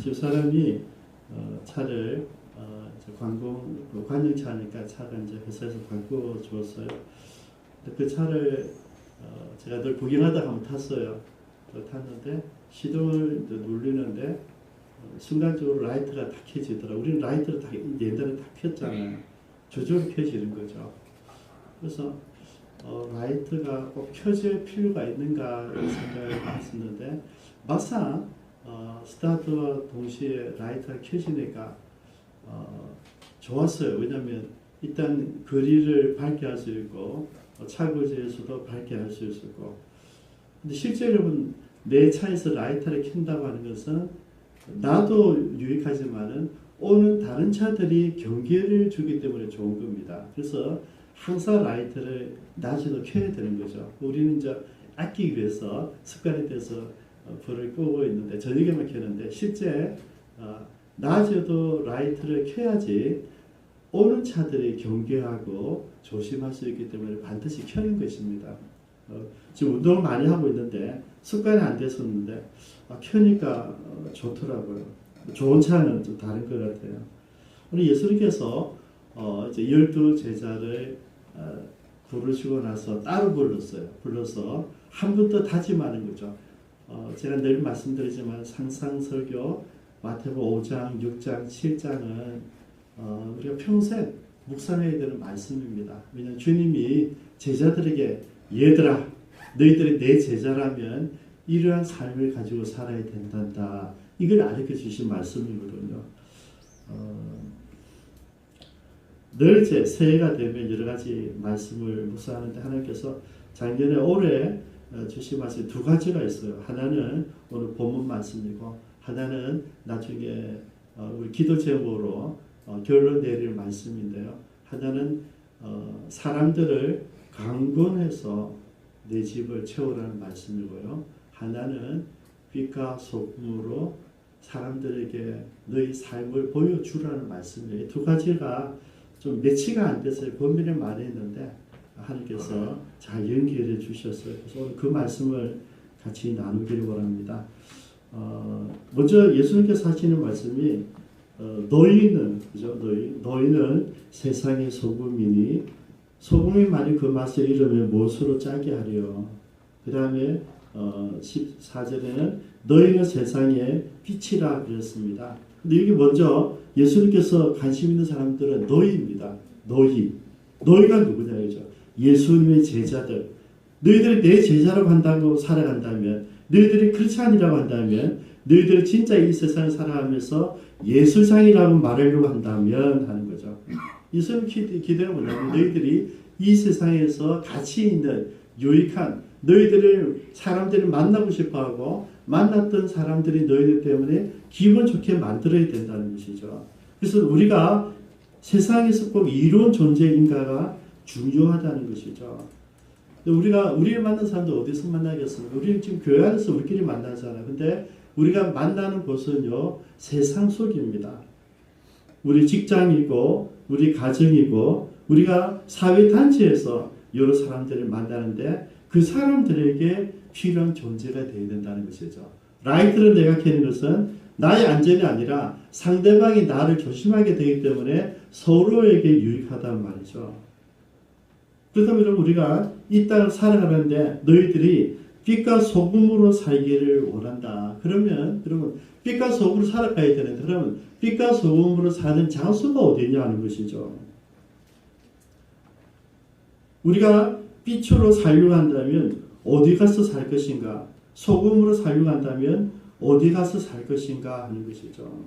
집사람이 차를 관용차니까 차가 이제 회사에서 바꿔 주었어요. 그 차를 제가 늘 구경하다 한번 탔어요. 탔는데 시동을 누르는데 순간적으로 라이트가 다 켜지더라고요. 우리는 라이트를 다 옛날에 다 켰잖아요. 저절로 켜지는 거죠. 그래서 라이트가 꼭 켜질 필요가 있는가 생각을 했었는데 막상 스타트와 동시에 라이트가 켜지니까 좋았어요. 왜냐하면 일단 거리를 밝게 할 수 있고 차고지에서도 밝게 할 수 있었고, 근데 실제 여러분 내 차에서 라이트를 켠다고 하는 것은 나도 유익하지만은 오는 다른 차들이 경계를 주기 때문에 좋은 겁니다. 그래서 항상 라이트를 낮에도 켜야 되는 거죠. 우리는 이제 아끼기 위해서 습관이 돼서 불을 끄고 있는데 저녁에만 켜는데 실제 낮에도 라이트를 켜야지 오는 차들이 경계하고 조심할 수 있기 때문에 반드시 켜는 것입니다. 지금 운동을 많이 하고 있는데 습관이 안 됐었는데 켜니까 좋더라고요. 좋은 차는 좀 다른 것 같아요. 우리 예수님께서 이제 12제자를 부르시고 나서 따로 불러서 한 번 더 다짐하는 거죠. 제가 늘 말씀드리지만 상상설교 마태복음 5장, 6장, 7장은 우리가 평생 묵상해야 되는 말씀입니다. 왜냐하면 주님이 제자들에게 얘들아 너희들이 내 제자라면 이러한 삶을 가지고 살아야 된단다. 이걸 알려 주신 말씀이거든요. 늘 새해가 되면 여러 가지 말씀을 묵상하는데 하나님께서 작년에 올해 주신 말씀이 두 가지가 있어요. 하나는 오늘 본문 말씀이고 하나는 나중에 우리 기도 제목으로 결론 내릴 말씀인데요. 하나는 사람들을 강권해서 내 집을 채우라는 말씀이고요. 하나는 빛과 소금으로 사람들에게 너희 삶을 보여주라는 말씀이에요. 이 두 가지가 좀 매치가 안 돼서 고민을 많이 했는데 하나님께서 잘 연결해 주셨어요. 그래서 오늘 그 말씀을 같이 나누기를 원합니다. 먼저 예수님께서 하시는 말씀이 너희는 그죠? 너희는 세상의 소금이니 소금이 만일 그 맛을 잃으면 무엇으로 짜게 하려. 그 다음에 14절에는 너희는 세상의 빛이라 그랬습니다. 근데 여기 먼저 예수님께서 관심 있는 사람들은 너희입니다. 너희가 누구냐 이죠. 예수님의 제자들. 너희들이 내 제자라고 한다고 살아간다면, 너희들이 그렇지 아니라고 한다면, 너희들이 진짜 이 세상을 살아가면서 예수상이라고 말하려고 한다면 하는 거죠. 예수님 기대는 뭐냐면 너희들이 이 세상에서 가치 있는 유익한 너희들을 사람들이 만나고 싶어하고 만났던 사람들이 너희들 때문에 기분 좋게 만들어야 된다는 것이죠. 그래서 우리가 세상에서 꼭 이로운 존재인가가 중요하다는 것이죠. 우리를 만난 사람들 어디서 만나겠습니까? 우리는 지금 교회 안에서 우리끼리 만나잖아요. 근데 우리가 만나는 곳은요, 세상 속입니다. 우리 직장이고, 우리 가정이고, 우리가 사회단체에서 여러 사람들을 만나는데 그 사람들에게 필요한 존재가 되어야 된다는 것이죠. 라이트를 내가 켜는 것은 나의 안전이 아니라 상대방이 나를 조심하게 되기 때문에 서로에게 유익하단 말이죠. 그렇다면 우리가 이 땅을 살아가는데 너희들이 빛과 소금으로 살기를 원한다. 그러면 빛과 소금으로 살아가야 되는데 그러면 빛과 소금으로 사는 장소가 어디냐 하는 것이죠. 우리가 빛으로 살려고 한다면 어디 가서 살 것인가? 소금으로 살려고 한다면 어디 가서 살 것인가 하는 것이죠.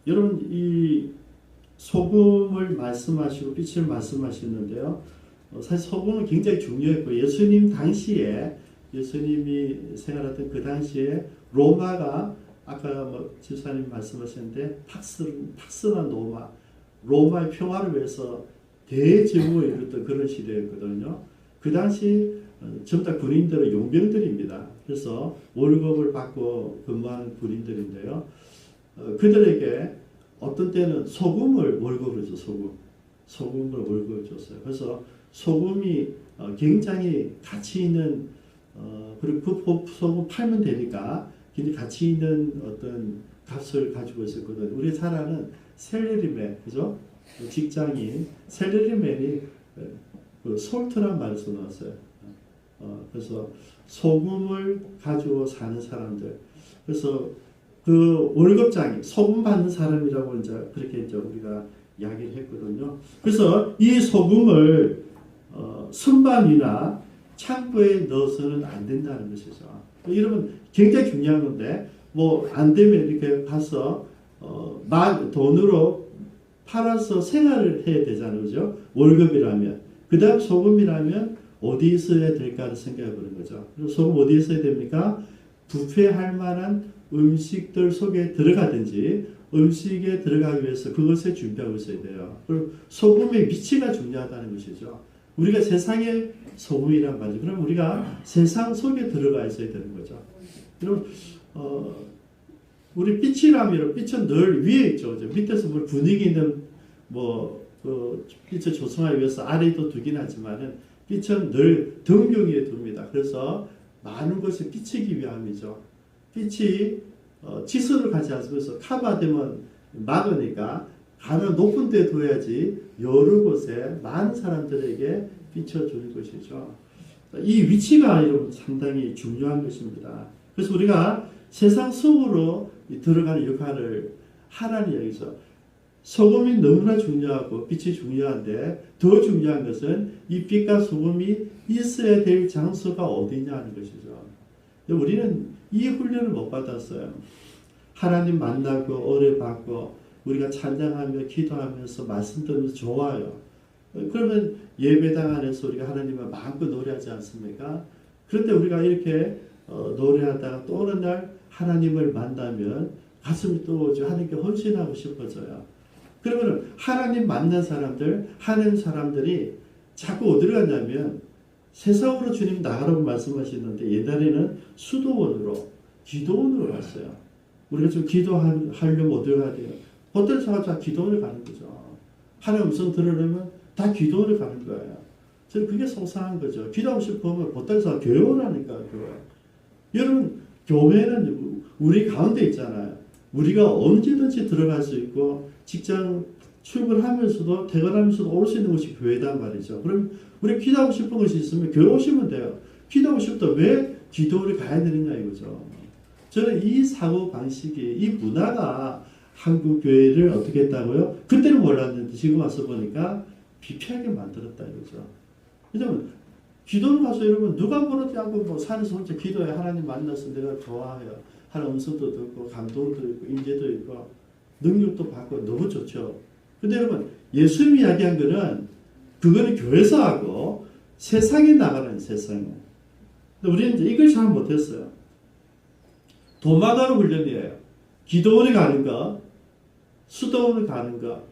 여러분 이 소금을 말씀하시고 빛을 말씀하시는데요. 사실 소금은 굉장히 중요했고 예수님 당시에 예수님이 생활했던 그 당시에 로마가 아까 집사님 말씀하셨는데 팍스난 로마의 평화를 위해서 대제국을 이뤘던 그런 시대였거든요. 그 당시 전부 다 군인들은 용병들입니다. 그래서 월급을 받고 근무하는 군인들인데요. 그들에게 어떤 때는 소금을 월급으로 줬어요. 소금을 월급을 줬어요. 그래서 소금이 굉장히 가치 있는 그리고 그 소금 팔면 되니까 굉장히 가치 있는 어떤 값을 가지고 있었거든. 우리 잘 아는 셀러리맨, 그죠? 직장인 셀러리맨이 그 솔트란 말을 써놨어요. 그래서 소금을 가지고 사는 사람들. 그래서 그 월급장이 소금 받는 사람이라고 이제 그렇게 이제 우리가 이야기를 했거든요. 그래서 이 소금을 선반이나 창고에 넣어서는 안 된다는 것이죠. 이러면 굉장히 중요한 건데 뭐 안 되면 이렇게 가서 돈으로 팔아서 생활을 해야 되잖아요, 그죠? 월급이라면. 그 다음 소금이라면 어디 있어야 될까를 생각해 보는 거죠. 그리고 소금 어디 있어야 됩니까? 부패할 만한 음식들 속에 들어가든지 음식에 들어가기 위해서 그것을 준비하고 있어야 돼요. 그리고 소금의 위치가 중요하다는 것이죠. 우리가 세상의 소금이란 말이죠. 그럼 우리가 세상 속에 들어가 있어야 되는 거죠. 그럼 우리 빛이라면 빛은 늘 위에 있죠. 밑에서 뭐 분위기는 빛을 조성하기 위해서 아래에도 두긴 하지만은 빛은 늘 등경 위에 둡니다. 그래서 많은 것을 비치기 위함이죠. 빛이 지선을 가지 않으면서 카바되면 막으니까 가장 높은 데 둬야지 여러 곳에 많은 사람들에게 비춰주는 것이죠. 이 위치가 여러분 상당히 중요한 것입니다. 그래서 우리가 세상 속으로 들어가는 역할을 하라는 얘기죠. 소금이 너무나 중요하고 빛이 중요한데 더 중요한 것은 이 빛과 소금이 있어야 될 장소가 어디냐는 것이죠. 우리는 이 훈련을 못 받았어요. 하나님 만나고 은혜 받고 우리가 찬양하며 기도하면서 말씀 들으면서 좋아요. 그러면 예배당 안에서 우리가 하나님을 마음껏 노래하지 않습니까? 그런데 우리가 이렇게 노래하다가 또 어느 날 하나님을 만나면 가슴이 또 하나님께 헌신하고 싶어져요. 그러면 하나님 만난 사람들, 하는 사람들이 자꾸 어디로 갔냐면 세상으로 주님 나가라고 말씀하시는데 옛날에는 수도원으로, 기도원으로 갔어요. 우리가 좀 기도하려면 어디로 가야 돼요? 호텔 사가지고 기도원을 가는 거죠. 하나님 음성 들으려면 다 기도원을 가는 거예요. 저는 그게 속상한 거죠. 기도하고 싶으면 호텔 사가 교회 오라니까, 교회. 여러분, 교회는 우리 가운데 있잖아요. 우리가 언제든지 들어갈 수 있고 직장 출근하면서도 퇴근하면서도 올 수 있는 곳이 교회단 말이죠. 그럼 우리 기도하고 싶은 것이 있으면 교회 오시면 돼요. 기도하고 싶다 왜 기도를 가야 되느냐 이거죠. 저는 이 사고 방식이 이 문화가 한국 교회를 어떻게 했다고요? 그때는 몰랐는데 지금 와서 보니까 비피하게 만들었다 이거죠. 왜냐면 기도를 가서 여러분 누가 보는지 않고 뭐 산에서 혼자 기도해 하나님 만나서 내가 좋아해요. 하나님 음성도 듣고 감동도 있고 임재도 있고 능력도 받고 너무 좋죠. 근데 여러분 예수님 이야기한 거는 그거는 교회에서 하고 세상에 나가는 세상에. 근데 우리는 이제 이걸 잘 못했어요. 도망가는 훈련이에요. 기도원에 가는 거, 수도원에 가는 거,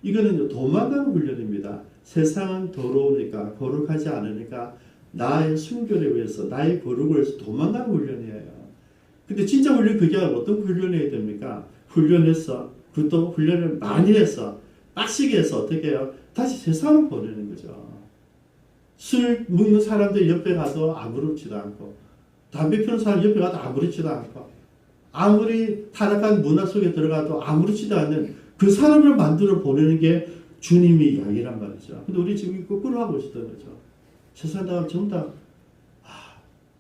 이거는 도망가는 훈련입니다. 세상은 더러우니까 거룩하지 않으니까 나의 순결을 위해서 나의 거룩을 위해서 도망가는 훈련이에요. 근데 진짜 훈련 그게 어떤 훈련해야 됩니까? 훈련해서 그것도 훈련을 많이 해서 빡시게 해서 어떻게 해요? 다시 세상을 보내는 거죠. 술 먹는 사람들 옆에 가서 아무렇지도 않고 담배 피우는 사람 옆에 가도 아무렇지도 않고 아무리 타락한 문화 속에 들어가도 아무렇지도 않는 그 사람을 만들어 보내는 게 주님의 이야기란 말이죠. 근데 우리 지금 거꾸로 하고 있었던 거죠. 세상 사람 전부 다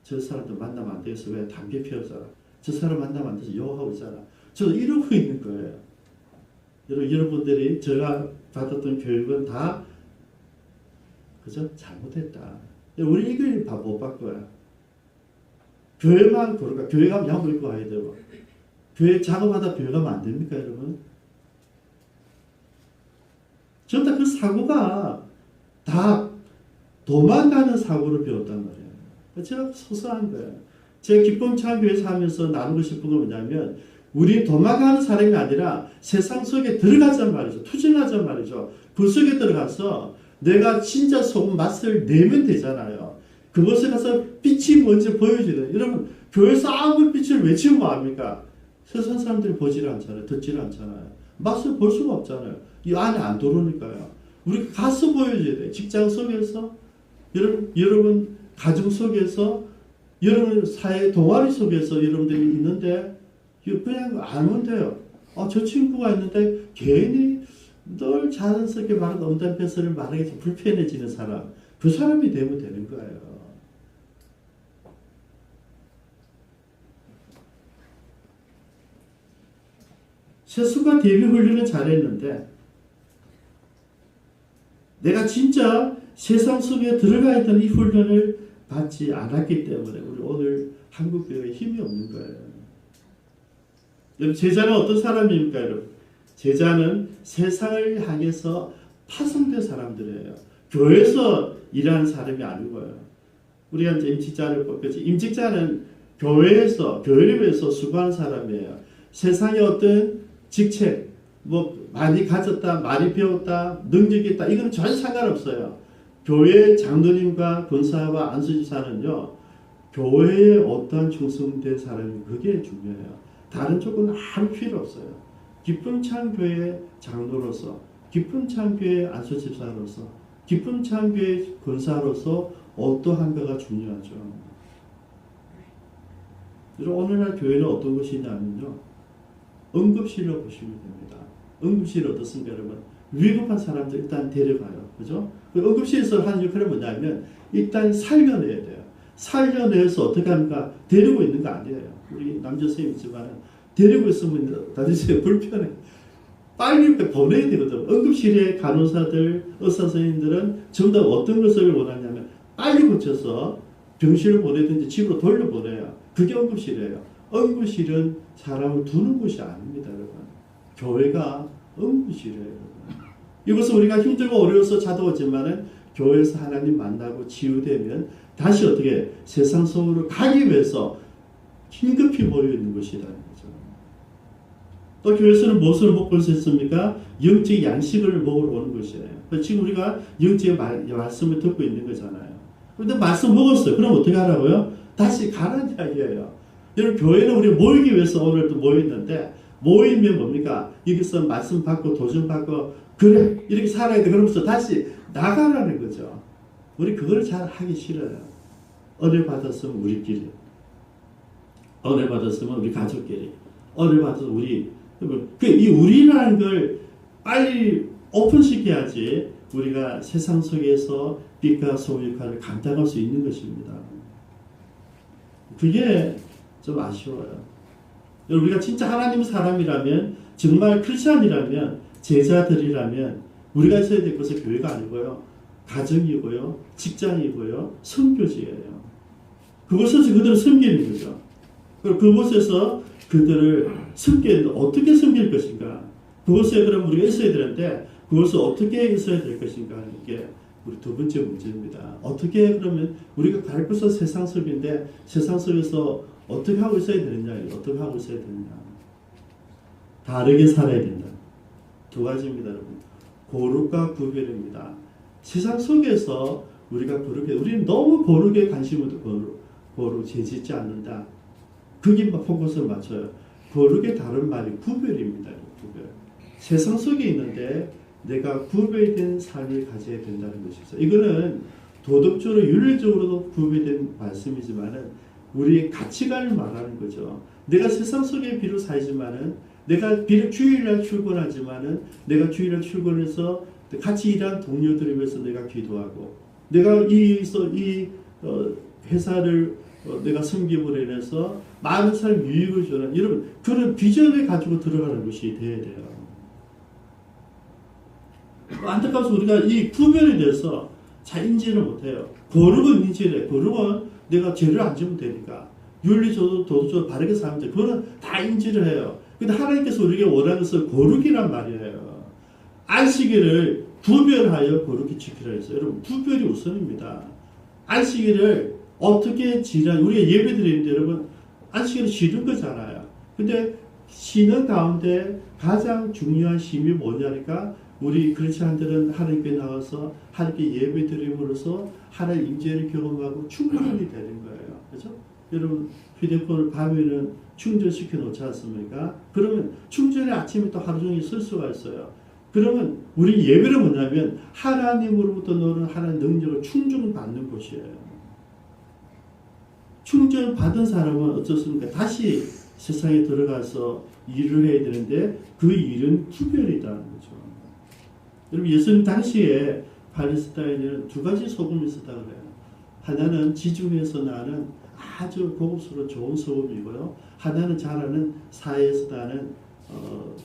저 사람도 만나면 안 되겠어. 왜? 담배 피우잖아. 저 사람 만나면 안 돼서 욕하고 있잖아. 저도 이러고 있는 거예요. 여러분들이 제가 받았던 교육은 다 그죠? 잘못했다. 우리 이걸 못 바꿔요. 교회만 그럴까? 교회 가면 양복 입고 가야 되고 교회 작업하다 교회 가면 안 됩니까 여러분? 전부 다 그 사고가 다 도망가는 사고를 배웠단 말이에요. 제가 소소한 거예요. 제가 기쁨창교회에서 하면서 나누고 싶은 건 뭐냐면 우리 도망가는 사람이 아니라 세상 속에 들어가자는 말이죠. 투쟁하자는 말이죠. 그 속에 들어가서 내가 진짜 소금 맛을 내면 되잖아요. 그것에 가서 빛이 먼저 보여주는. 여러분 교회에서 아무 빛을 외치면 뭐합니까? 세상 사람들이 보지를 않잖아요. 듣지를 않잖아요. 맛을 볼 수가 없잖아요. 이 안에 안 들어오니까요. 우리가 가서 보여줘야 돼요. 직장 속에서 여러분 가정 속에서 여러분 사회 동아리 속에서 여러분들이 있는데 그냥 알면 돼요. 저 친구가 있는데 괜히 늘 자연스럽게 말하는 음담패설을 말하기 좀 불편해지는 사람, 그 사람이 되면 되는 거예요. 세수가 대비 훈련을 잘했는데 내가 진짜 세상 속에 들어가 있던 이 훈련을 받지 않았기 때문에 우리 오늘 한국 교회에 힘이 없는 거예요. 여러분, 제자는 어떤 사람입니까, 여러분? 제자는 세상을 향해서 파송된 사람들이에요. 교회에서 일하는 사람이 아니고요. 우리가 이제 임직자를 뽑겠지. 임직자는 교회를 위해서 수고하는 사람이에요. 세상에 어떤 직책, 많이 가졌다, 많이 배웠다, 능력이 있다, 이건 전혀 상관없어요. 교회 장로님과 권사와 안수집사는요, 교회에 어떠한 충성된 사람이 그게 중요해요. 다른 쪽은 아무 필요 없어요. 기쁨 찬교회 장로로서, 기쁨 찬교회 안수집사로서, 기쁨 찬교회 권사로서 어떠한가가 중요하죠. 오늘날 교회는 어떤 것이냐면요, 응급실로 보시면 됩니다. 응급실 어떻습니까, 여러분? 위급한 사람들 일단 데려가요. 그죠? 응급실에서 하는 역할은 뭐냐면, 일단 살려내야 돼요. 살려내서 어떻게 합니까? 데리고 있는 거 아니에요. 우리 남자 선생님이지만, 데리고 있으면 나중에 불편해. 빨리 보내야 되거든. 응급실에 간호사들, 의사 선생님들은 전부 다 어떤 것을 원하냐면, 빨리 고쳐서 병실을 보내든지 집으로 돌려보내요. 그게 응급실이에요. 응급실은 사람을 두는 곳이 아닙니다, 여러분. 교회가 응급실이에요, 여러분. 이것은 우리가 힘들고 어려워서 찾아오지만은 교회에서 하나님 만나고 치유되면 다시 어떻게 세상 속으로 가기 위해서 긴급히 모여 있는 것이라는 거죠. 또 교회에서는 무엇을 먹고 있습니까? 영적 양식을 먹으러 오는 것이에요. 지금 우리가 영적 말씀을 듣고 있는 거잖아요. 그런데 말씀 먹었어요. 그럼 어떻게 하라고요? 다시 가라는 이야기예요. 여러분, 교회는 우리 모이기 위해서 오늘도 모였는데, 모이면 뭡니까? 여기서 말씀 받고 도전 받고 그래 이렇게 살아야 돼. 그러면서 다시 나가라는 거죠. 우리 그걸 잘 하기 싫어요. 은혜 받았으면 우리끼리, 은혜 받았으면 우리 가족끼리, 은혜 받았으면 우리, 이 우리라는 걸 빨리 오픈시켜야지 우리가 세상 속에서 빛과 소의 역할을 감당할 수 있는 것입니다. 그게 좀 아쉬워요. 우리가 진짜 하나님 사람이라면, 정말 크리스찬이라면, 제자들이라면 우리가 있어야 될 것은 교회가 아니고요, 가정이고요, 직장이고요, 선교지예요. 그곳에서 그들을 섬기는 거죠. 그리고 그곳에서 그들을 섬기는데 어떻게 섬길 것인가? 그곳에 그럼 우리가 있어야 되는데 그것을 어떻게 있어야 될 것인가 하는 게 우리 두 번째 문제입니다. 어떻게 그러면 우리가 갈 곳은 세상 속인데 세상 속에서 어떻게 하고 있어야 되느냐? 어떻게 하고 있어야 되느냐? 다르게 살아야 된다. 두 가지입니다, 여러분. 거룩과 구별입니다. 세상 속에서 우리가 거룩해, 우리는 너무 거룩에 관심을 두고 거룩 재짓지 않는다. 거기만 포커스를 맞춰요. 거룩의 다른 말이 구별입니다. 구별. 세상 속에 있는데 내가 구별된 삶을 가져야 된다는 것이죠. 이거는 도덕적으로 윤리적으로도 구별된 말씀이지만은 우리의 가치관을 말하는 거죠. 내가 세상 속에 비록 살지만은, 내가 비록 주일날 출근하지만은, 내가 주일날 출근해서 같이 일하는 동료들을 위해서 내가 기도하고, 내가 이 회사를 내가 섬김으로 인해서 많은 사람 유익을 주는, 여러분 그런 비전을 가지고 들어가는 것이 돼야 돼요. 안타까워서 우리가 이 구별에 대해서 잘 인지를 못해요. 거룩은 인지를 해. 거룩은 내가 죄를 안 지면 되니까, 윤리적으로 도덕적으로 바르게 살면 돼. 그거는 다 인지를 해요. 근데 하나님께서 우리에게 원하는 것은 거룩이란 말이에요. 안식일을 구별하여 거룩히 지키라 했어요. 여러분, 구별이 우선입니다. 안식일을 어떻게 지나, 우리가 예배 드리는데 여러분, 안식일을 쉬는 거잖아요. 근데 쉬는 가운데 가장 중요한 쉼이 뭐냐니까, 우리 크리스찬들은 하나님께 나와서 하나님께 예배 드림으로써 하나님 임재를 경험하고 충분히 되는 거예요. 그렇죠? 여러분, 휴대폰을 밤에는 충전시켜 놓지 않습니까? 그러면 충전이 아침에 또 하루 종일 쓸 수가 있어요. 그러면 우리 예배는 뭐냐면 하나님으로부터 노는 하나님 능력을 충전받는 곳이에요. 충전 받은 사람은 어떻습니까? 다시 세상에 들어가서 일을 해야 되는데 그 일은 구별이라는 거죠. 여러분 예수님 당시에 팔레스타인에는 두 가지 소금이 있었다 그래요. 하나는 지중해에서 나는 아주 고급스러운 좋은 소금이고요. 하나는 자라는 사해에서 나는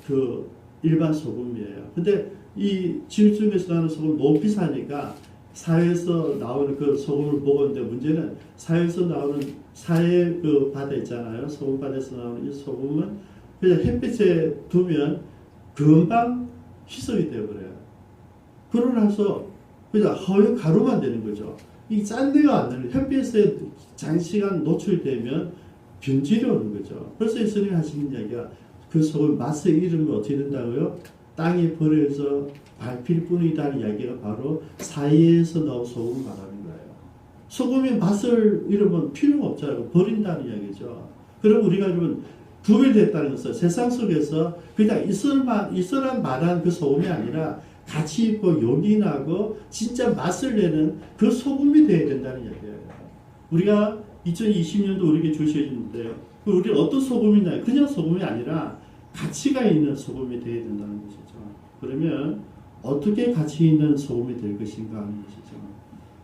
그 일반 소금이에요. 근데 이 지중해에서 나는 소금 너무 비싸니까 사해에서 나오는 그 소금을 먹었는데 문제는 사해에서 나오는 사해 그 바다 있잖아요. 소금 바다에서 나오는 이 소금은 그냥 햇빛에 두면 금방 희석이 되어버려요. 그러고 나서 그냥 허연 가루만 되는 거죠. 이 짠내가 안 나는 햇빛에 장시간 노출되면 변질이 오는 거죠. 그래서 예수님이 하시는 이야기가 그 소금 맛의 이름이 어떻게 된다고요? 땅에 버려서 밟힐 뿐이다는 이야기가 바로 사이에서 나온 소금을 말하는 거예요. 소금이 맛을 잃으면 필요가 없잖아요. 버린다는 이야기죠. 그럼 우리가 여러분 구별됐다는 것은 세상 속에서 그냥 있어라 말한 그 소금이 아니라 가치 있고 요긴하고 진짜 맛을 내는 그 소금이 되어야 된다는 이야기예요. 우리가 2020년도 우리에게 주셔졌는데요. 우리 어떤 소금이냐? 그냥 소금이 아니라 가치가 있는 소금이 되어야 된다는 것이죠. 그러면 어떻게 가치 있는 소금이 될 것인가 하는 것이죠.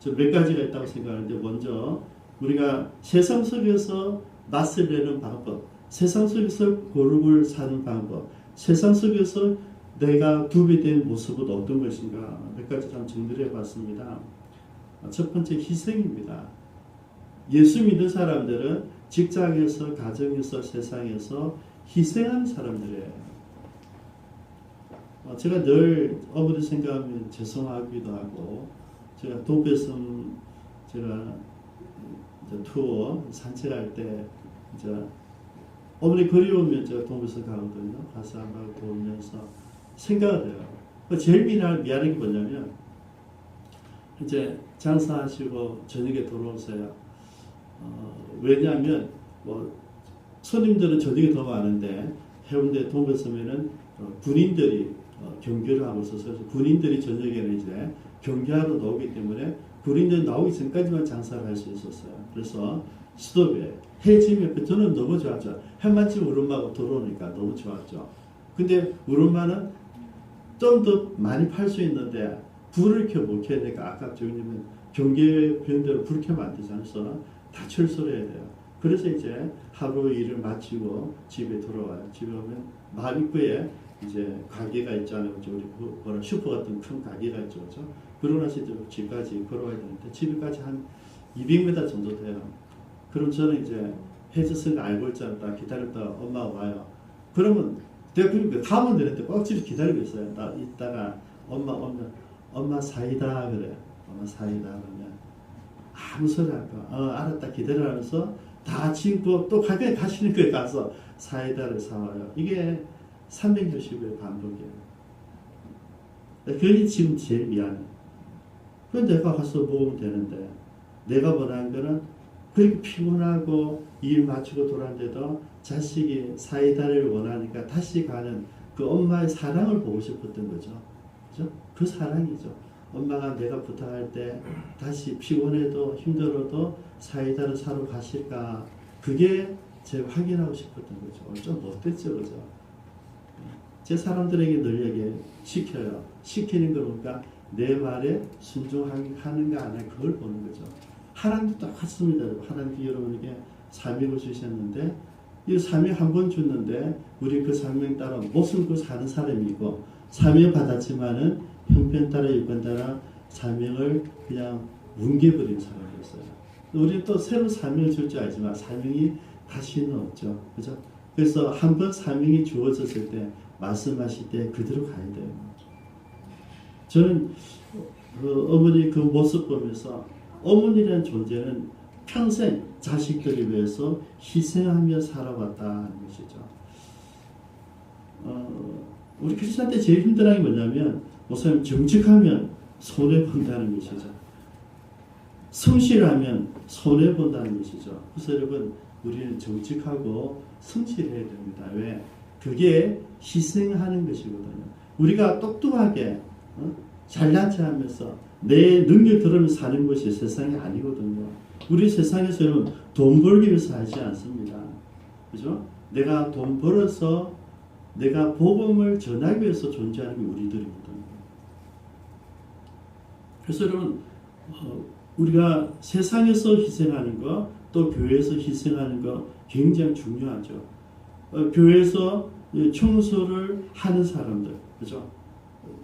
저 몇 가지가 있다고 생각하는데 먼저 우리가 세상 속에서 맛을 내는 방법, 세상 속에서 고룩을 사는 방법, 세상 속에서 내가 구비된 모습은 어떤 것인가 몇 가지 좀 정리를 해봤습니다. 첫 번째 희생입니다. 예수 믿는 사람들은 직장에서, 가정에서, 세상에서 희생하는 사람들이에요. 제가 늘 어머니 생각하면 죄송하기도 하고, 제가 도배섬 제가 투어 산책할 때 이제 어머니 그리우면 제가 도배섬 가거든요. 가서 한번 보면서 생각을 해요. 제일 미안한 게 뭐냐면 이제 장사하시고 저녁에 돌아오세요. 왜냐하면 뭐 손님들은 저녁에 더 많은데 해운대 동백섬에는 군인들이 경계를 하고 있어서 군인들이 저녁에는 이제 경계하러 나오기 때문에 군인들 나오기 전까지만 장사를 할 수 있었어요. 그래서 스톱에 해 지면 저는 너무 좋았죠. 해만 지면 우리 엄마가 들어오니까 너무 좋았죠. 근데 우리 엄마는 좀 더 많이 팔 수 있는데 불을 켜 못 켜야 되니까 아깝죠. 왜냐면 경계병대로 불 켜면 안 되잖아요. 그래서 다 철수를 해야 돼요. 그래서 이제 하루 일을 마치고 집에 돌아와요. 집에 오면 마을 입구에 이제 가게가 있잖아요. 우리 뭐라 슈퍼 같은 큰 가게가 있죠. 그렇죠? 그러고 나서 이제 집까지 걸어와야 되는데 집까지 한 200m 정도 돼요. 그럼 저는 이제 해졌으니까 알고 있잖아요. 딱 기다렸다가 엄마가 와요. 그러면 내가 그러니까 다음은 되는데 꼭 집에 기다리고 있어요. 나 이따가 엄마 오면 엄마 사이다 그래. 엄마 사이다 그러면 아무 소리 안 거. 알았다 기다려하면서 다 친구 또 가게 가시는 거에 가서 사이다를 사와요. 이게 360일 반복이에요. 그게 지금 제일 미안해. 그 내가 가서 먹으면 되는데 내가 원하는 거는 그렇게 피곤하고 일 마치고 돌아왔는데도 자식이 사이다를 원하니까 다시 가는 그 엄마의 사랑을 보고 싶었던 거죠. 그죠? 그 사랑이죠. 엄마가 내가 부탁할 때 다시 피곤해도 힘들어도 사이다를 사러 가실까? 그게 제가 확인하고 싶었던 거죠. 좀 못됐죠, 그죠? 제 사람들에게 늘 얘기시켜요. 시키는 거 보니까 내 말에 순종하는가 안 하는가 그걸 보는 거죠. 하나님도 똑같습니다. 하나님께 여러분에게 사명을 주셨는데 이 사명 한 번 줬는데 우리 그 사명 따라 목숨 걸고 사는 사람이고 사명 받았지만은 형편 따라 일권 따라 사명을 그냥 뭉개버린 사람이었어요. 우리는 또 새로운 사명을 줄 줄 알지만 사명이 다시는 없죠. 그죠? 그래서 한 번 사명이 주어졌을 때 말씀하실 때 그대로 가야 돼요. 저는 어머니 그 모습 보면서 어머니라는 존재는 평생 자식들을 위해서 희생하며 살아왔다는 것이죠. 우리 크리스찬 제일 힘든 게 뭐냐면 목사님 정직하면 손해본다는 것이죠. 성실하면 손해본다는 것이죠. 그래서 여러분 우리는 정직하고 성실해야 됩니다. 왜? 그게 희생하는 것이거든요. 우리가 똑똑하게 잘나지 하면서 내 능력 들으면 사는 것이 세상이 아니거든요. 우리 세상에서는 돈 벌기 위해서 하지 않습니다. 그죠? 내가 돈 벌어서 내가 복음을 전하기 위해서 존재하는 게 우리들이거든요. 그래서 여러분, 우리가 세상에서 희생하는 거, 또 교회에서 희생하는 거 굉장히 중요하죠. 교회에서 청소를 하는 사람들, 그죠?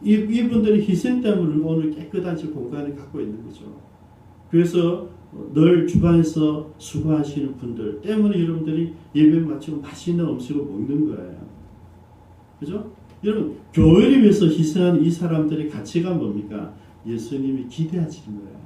이분들이 희생 때문에 오늘 깨끗한 공간을 갖고 있는 거죠. 그래서 늘 주방에서 수고하시는 분들 때문에 여러분들이 예배 마치고 맛있는 음식을 먹는 거예요. 그죠? 여러분, 교회를 위해서 희생하는 이 사람들의 가치가 뭡니까? 예수님이 기대하시는 거예요.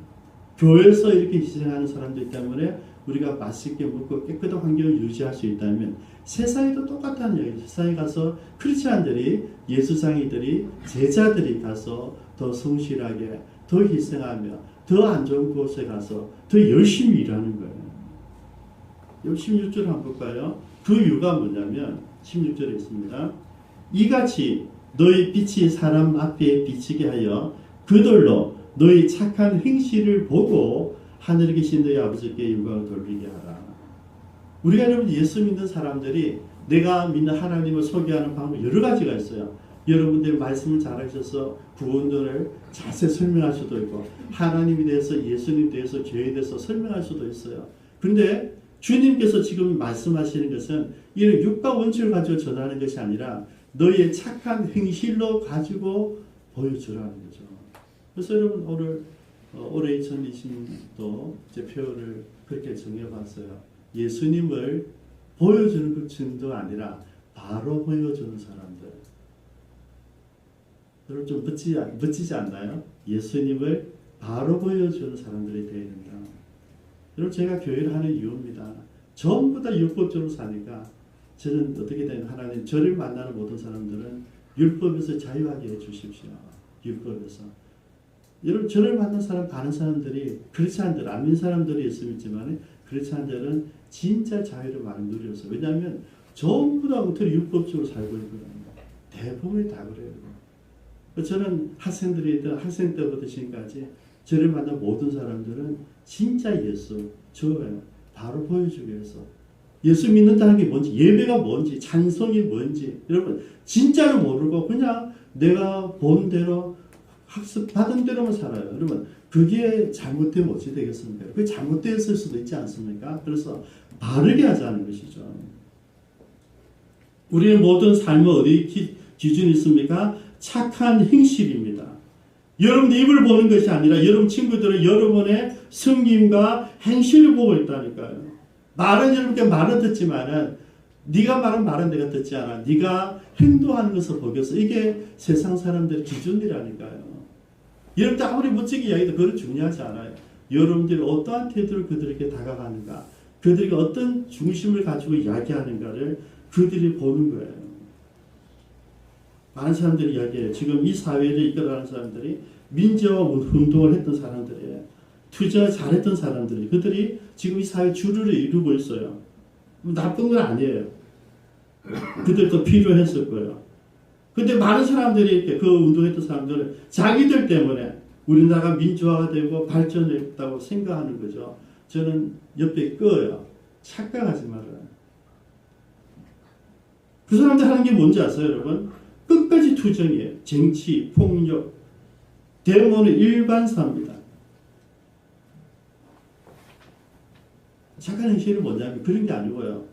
교회에서 이렇게 희생하는 사람들 때문에 우리가 맛있게 먹고 깨끗한 환경을 유지할 수 있다면 세상에도 똑같다는 얘기죠. 세상에 가서 크리스찬들이, 예수장이들이, 제자들이 가서 더 성실하게, 더 희생하며 더 안 좋은 곳에 가서 더 열심히 일하는 거예요. 16절 한번 볼까요? 그 이유가 뭐냐면 16절에 있습니다. 이같이 너희 빛이 사람 앞에 비치게 하여 그들로 너희 착한 행실을 보고 하늘에 계신 너희 아버지께 영광을 돌리게 하라. 우리가 여러분 예수 믿는 사람들이 내가 믿는 하나님을 소개하는 방법 여러 가지가 있어요. 여러분들 말씀을 잘하셔서 구원들을 자세히 설명할 수도 있고 하나님에 대해서 예수님에 대해서 교회에 대해서 설명할 수도 있어요. 그런데 주님께서 지금 말씀하시는 것은 이런 육과 원칙을 가지고 전하는 것이 아니라 너희의 착한 행실로 가지고 보여주라는 거죠. 그래서 여러분 오늘 올해 2020년도 제 표현을 그렇게 정해봤어요. 예수님을 보여주는 것 정도가 아니라 바로 보여주는 사람들. 여러분 좀 멋지지 않나요? 예수님을 바로 보여주는 사람들이 되어야 된다. 여러분 제가 교회를 하는 이유입니다. 전부 다 율법적으로 사니까 저는 어떻게 되는 하나님 저를 만나는 모든 사람들은 율법에서 자유하게 해주십시오. 율법에서. 여러분 저를 만난 사람 다른 사람들이 크리스찬들 안 믿는 사람들이 있지만 크리스찬들은 진짜 자유를 많이 누려서 왜냐하면 전부 다 엉터리 율법적으로 살고 있거든요. 대부분이 다 그래요. 저는 학생 때부터 지금까지 저를 만난 모든 사람들은 진짜 예수 저예요. 바로 보여주기 위해서 예수 믿는다는 게 뭔지 예배가 뭔지 찬송이 뭔지 여러분 진짜로 모르고 그냥 내가 본 대로 학습 받은 대로만 살아요. 여러분 그게 잘못되면 어찌 되겠습니까? 그게 잘못되었을 수도 있지 않습니까? 그래서 바르게 하자는 것이죠. 우리의 모든 삶은 어디 기준이 있습니까? 착한 행실입니다. 여러분 입을 보는 것이 아니라 여러분 친구들은 여러분의 성김과 행실을 보고 있다니까요. 말은 여러분께 말은 듣지만은 네가 말은 말은 내가 듣지 않아. 네가 행동하는 것을 보겠어. 이게 세상 사람들의 기준이라니까요. 여러분들 아무리 멋지게 이야기해도 그건 중요하지 않아요. 여러분들이 어떠한 태도로 그들에게 다가가는가, 그들에게 어떤 중심을 가지고 이야기하는가를 그들이 보는 거예요. 많은 사람들이 이야기해요. 지금 이 사회를 이끌어가는 사람들이 민주화 운동을 했던 사람들이에요. 투자 잘했던 사람들이 그들이 지금 이 사회 주류를 이루고 있어요. 나쁜 건 아니에요. 그들도 필요했을 거예요. 근데 많은 사람들이 이렇게 그 운동했던 사람들은 자기들 때문에 우리나라가 민주화가 되고 발전했다고 생각하는 거죠. 저는 옆에 끄어요. 착각하지 말아요. 그 사람들 하는 게 뭔지 아세요, 여러분? 끝까지 투정이에요. 정치, 폭력, 데모는 일반사입니다. 착한 행실은 뭐냐면 그런 게 아니고요.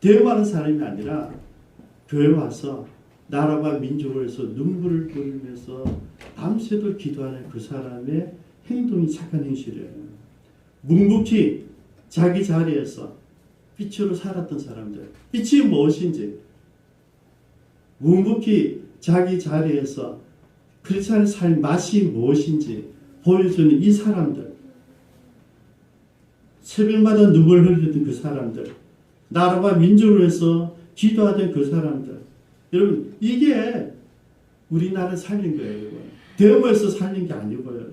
데모하는 사람이 아니라 교회 와서 나라와 민족을 위해서 눈물을 흘리면서 밤새도록 기도하는 그 사람의 행동이 착한 행실이에요. 묵묵히 자기 자리에서 빛으로 살았던 사람들. 빛이 무엇인지 묵묵히 자기 자리에서 크리스찬의 삶 맛이 무엇인지 보여주는 이 사람들. 새벽마다 눈물 흘리던 그 사람들. 나라와 민족을 위해서 기도하던 그 사람들. 여러분 이게 우리나라를 살린 거예요. 여러분. 데모에서 살린 게 아니고요.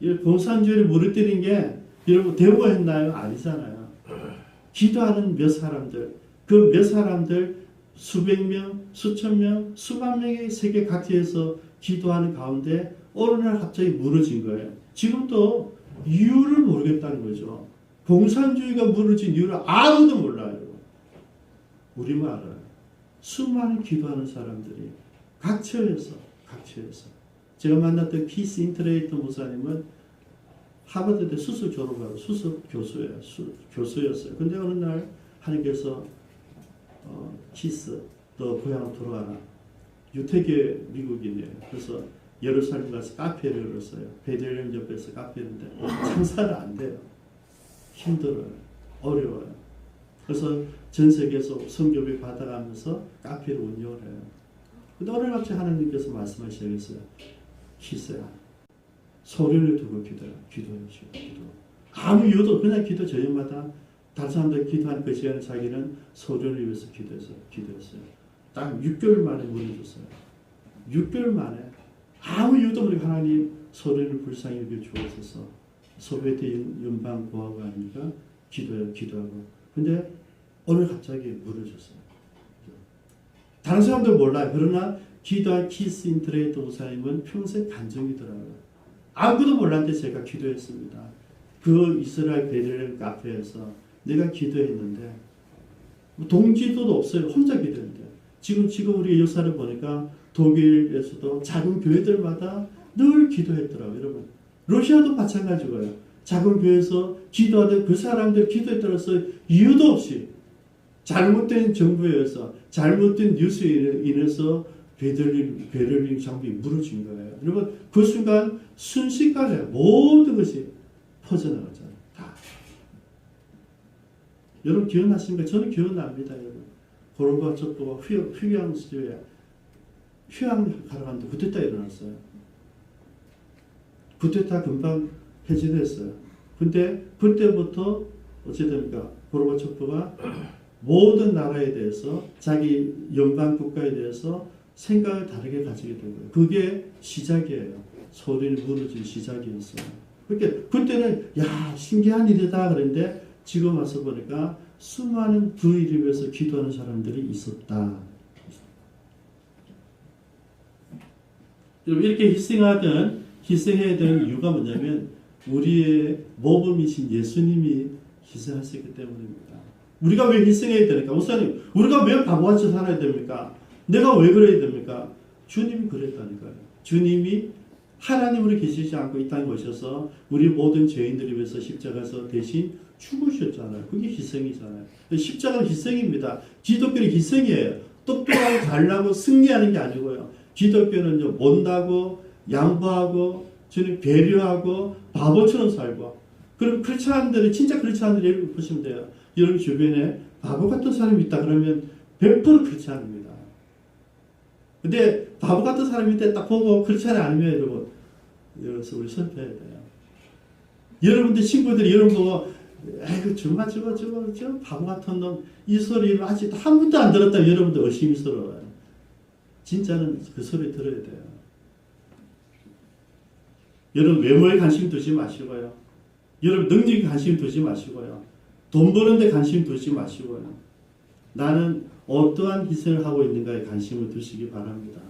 여러분. 공산주의를 무너뜨린 게 여러분 데모했나요? 아니잖아요. 기도하는 몇 사람들 그 몇 사람들 수백 명, 수천 명, 수만 명이 세계 각지에서 기도하는 가운데 어느 날 갑자기 무너진 거예요. 지금도 이유를 모르겠다는 거죠. 공산주의가 무너진 이유를 아무도 몰라요. 우리만 알아요. 수많은 기도하는 사람들이 각처에서 제가 만났던 키스 인트레이터 목사님은 하버드대 수석 졸업하고 수석 교수였어요. 근데 어느 날 하나님께서 키스 너 고향으로 돌아가라. 유태계 미국인이에요. 그래서 예루살렘 가서 카페를 열었어요. 베들레헴 옆에서 카페인데 장사가 안 돼요. 힘들어요. 어려워요. 그래서 전 세계에서 선교비 받아가면서 카페를 운영을 해요. 근데 어느 날 갑자기 하나님께서 말씀하시겠어요. 키스야. 소리를 두고 기도해. 기도. 아무 이유도 그냥 기도 저녁마다 다른 사람들 기도한 그 시간에 자기는 소리를 위해서 기도했어요. 딱 6개월 만에 무너졌어요. 6개월 만에 아무 이유도 모르게 하나님 소리를 불쌍히 여겨 주옵소서. 소비에트 연방 고하고 하니까 기도하고. 근데 오늘 갑자기 무너졌어요. 다른 사람들 몰라요. 그러나 기도한 키스 인트레이터 목사님은 평생 간증이더라고요. 아무도 몰랐는데 제가 기도했습니다. 그 이스라엘 베들레헴 카페에서 내가 기도했는데 동지도 없어요. 혼자 기도했는데 지금 우리 역사를 보니까 독일에서도 작은 교회들마다 늘 기도했더라고요. 여러분 러시아도 마찬가지고요. 작은 교회에서 기도하던 그 사람들 기도에 따라서 이유도 없이 잘못된 정부에 의해서 잘못된 뉴스에 인해서 베를린 장벽이 무너진 거예요. 여러분 그 순간 순식간에 모든 것이 퍼져나가잖아요. 다. 여러분 기억나십니까? 저는 기억납니다. 여러분 고르바초프가 휴양지에 휴양하러 갔는데 쿠데타 일어났어요. 쿠데타 금방 해제됐어요. 근데 그때부터 어찌 됩니까? 고르바초프가 모든 나라에 대해서 자기 연방 국가에 대해서 생각을 다르게 가지게 된 거예요. 그게 시작이에요. 소련이 무너진 시작이었어요. 그러니까 그때는 야 신기한 일이다 그랬는데 지금 와서 보니까 수많은 그 일을 위해서 기도하는 사람들이 있었다. 여러분 이렇게 희생해야 되는 이유가 뭐냐면 우리의 모범이신 예수님이 희생하셨기 때문입니다. 우리가 왜 희생해야 되니까? 목사님, 우리가 왜 바보같이 살아야 됩니까? 내가 왜 그래야 됩니까? 주님이 그랬다니까요. 주님이 하나님으로 계시지 않고 이 땅에 오셔서 우리 모든 죄인들을 위해서 십자가에서 대신 죽으셨잖아요. 그게 희생이잖아요. 십자가는 희생입니다. 기독교는 희생이에요. 똑똑하고 잘나고 승리하는 게 아니고요. 기독교는요, 못나고 양보하고 주님 배려하고 바보처럼 살고. 그럼 크리스찬들이 진짜 크리스찬들이 보시면 돼요. 여러분 주변에 바보 같은 사람이 있다 그러면 100% 크리스찬입니다. 근데 바보 같은 사람인데 딱 보고 크리스찬이 아니면 여러분 여기서 우리 설득해야 돼요. 여러분들 친구들이 여러분 보고 에이그 정말 저 바보 같은 놈 이 소리를 아직도 한 번도 안 들었다면 여러분들 의심스러워요. 진짜는 그 소리 들어야 돼요. 여러분 외모에 관심 두지 마시고요. 여러분 능력에 관심 두지 마시고요. 돈 버는데 관심 두지 마시고요. 나는 어떠한 희생을 하고 있는가에 관심을 두시기 바랍니다.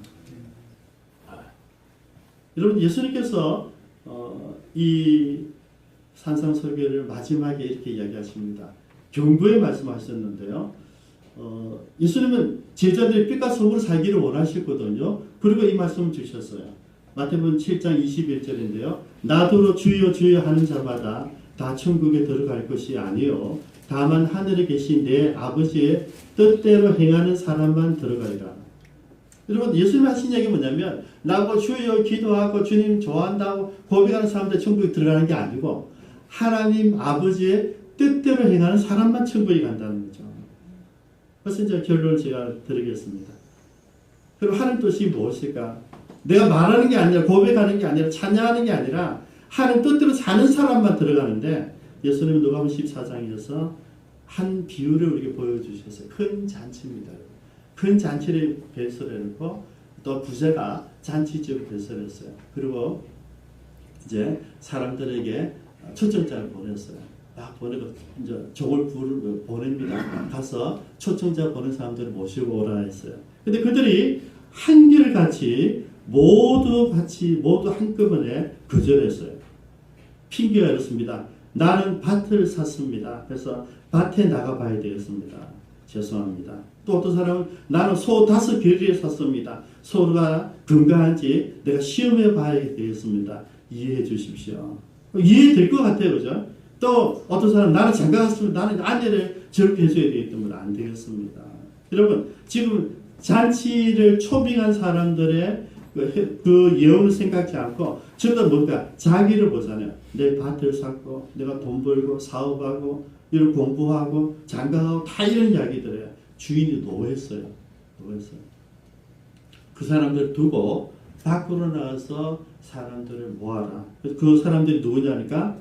여러분 예수님께서 이 산상설교를 마지막에 이렇게 이야기하십니다. 경고의 말씀하셨는데요. 예수님은 제자들이 빛과 소금으로 살기를 원하셨거든요. 그리고 이 말씀을 주셨어요. 마태복음 7장 21절인데요. 나더러 주여 주여 하는 자마다 다 천국에 들어갈 것이 아니요 다만 하늘에 계신 내 아버지의 뜻대로 행하는 사람만 들어가리라. 여러분 예수님 하신 얘기 뭐냐면 나하고 주여 기도하고 주님 좋아한다고 고백하는 사람들 천국에 들어가는 게 아니고 하나님 아버지의 뜻대로 행하는 사람만 천국에 간다는 거죠. 그래서 이제 결론을 제가 드리겠습니다. 그럼 하나님 뜻이 무엇일까? 내가 말하는 게 아니라 고백하는 게 아니라 찬양하는 게 아니라 하나님 뜻대로 사는 사람만 들어가는데 예수님은 누가복음 14장에서 한 비유를 우리에게 보여주셨어요. 큰 잔치입니다. 큰 잔치를 배설해놓고 또 부자가 잔치집을 배설했어요. 그리고 이제 사람들에게 초청장을 보냈어요. 막 보내고 이제 종을 보냅니다. 가서 초청자 보낸 사람들을 모시고 오라 했어요. 근데 그들이 한결같이 모두 한꺼번에 거절했어요. 핑계가 이렇습니다. 나는 밭을 샀습니다. 그래서 밭에 나가봐야 되겠습니다. 죄송합니다. 또 어떤 사람은 나는 소 5개를 샀습니다. 소가 건강한지 내가 시험해 봐야 되겠습니다. 이해해 주십시오. 이해될 것 같아요. 그죠? 또 어떤 사람은 나는 장가 갔습니다. 나는 아내를 저렇게 해줘야 되기 때문에 안 되겠습니다. 여러분 지금 잔치를 초빙한 사람들의 그 예언을 생각지 않고 저도 뭔가 자기를 보잖아요. 내 밭을 샀고 내가 돈 벌고 사업하고 이런 공부하고 장가하고 다 이런 이야기들이에요. 주인이 노했어요. 그 사람들 두고 밖으로 나가서 사람들을 모아라. 그 사람들이 누구냐니까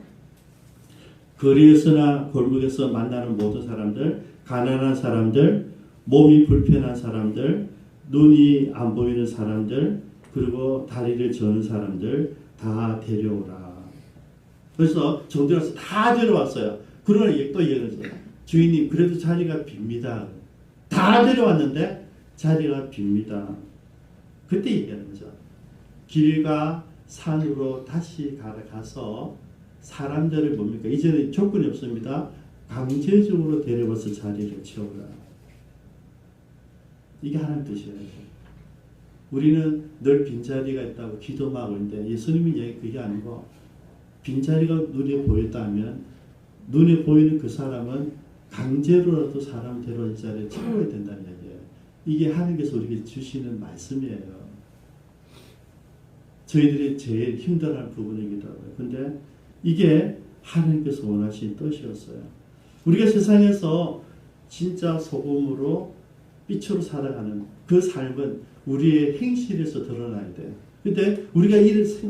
거리에서나 골목에서 만나는 모든 사람들, 가난한 사람들, 몸이 불편한 사람들, 눈이 안 보이는 사람들, 그리고 다리를 저는 사람들 다 데려오라. 그래서 정들어서 다 데려왔어요. 그러나 또 얘기했어요. 주인님 그래도 자리가 빕니다. 다 데려왔는데 자리가 빕니다. 그때 얘기하는 거죠. 길과 산으로 다시 가서 사람들을 뭡니까? 이제는 조건이 없습니다. 강제적으로 데려와서 자리를 채우라. 이게 하나님 뜻이에요. 우리는 늘 빈자리가 있다고 기도만 하고 있는데 예수님이 얘기 그게 아니고 빈자리가 눈에 보였다면 눈에 보이는 그 사람은 강제로라도 사람 데려와 이 자리에 채워야 된다는 얘기예요. 이게 하나님께서 우리에게 주시는 말씀이에요. 저희들이 제일 힘들어하는 부분이기도 하고요. 근데 이게 하나님께서 원하신 뜻이었어요. 우리가 세상에서 진짜 소금으로 빛으로 살아가는 그 삶은 우리의 행실에서 드러나야 돼요. 근데 우리가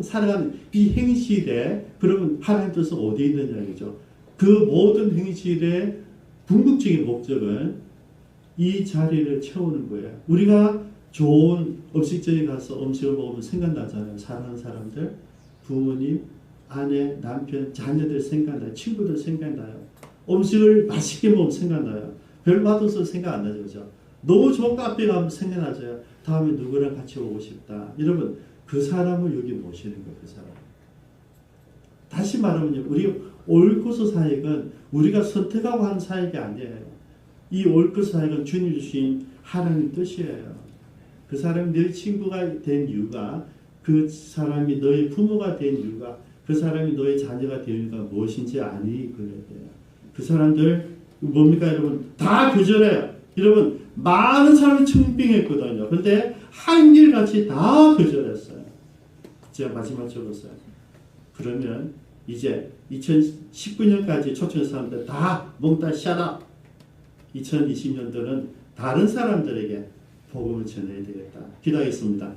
살아가는 이 행실에 그러면 하나님 뜻은 어디에 있느냐죠. 그 모든 행실의 궁극적인 목적은 이 자리를 채우는 거예요. 우리가 좋은 음식점에 가서 음식을 먹으면 생각나잖아요. 사랑하는 사람들, 부모님, 아내, 남편, 자녀들 생각나요. 친구들 생각나요. 음식을 맛있게 먹으면 생각나요. 별 맛없어서 생각 안 나죠. 그죠? 너무 좋은 카페 가면 생각나죠. 다음에 누구랑 같이 오고 싶다. 여러분 그 사람을 여기 모시는 거예요. 그 사람. 다시 말하면요. 우리 옳고서 사역은 우리가 선택하고 하는 사역이 아니에요. 이 옳고서 사역은 주님 주신 하나님 뜻이에요. 그 사람이 너희 친구가 된 이유가 그 사람이 너희 부모가 된 이유가 그 사람이 너희 자녀가 된 이유가 무엇인지 아니 그래야 돼요. 그 사람들 뭡니까 여러분? 다 거절해요. 여러분 많은 사람이 청빙했거든요. 그런데 한결같이 다 거절했어요. 제가 마지막 적었어요. 그러면 이제 2019년까지 초청한 사람들 다 몽땅 샷업. 2020년도는 다른 사람들에게 복음을 전해야 되겠다. 기도하겠습니다.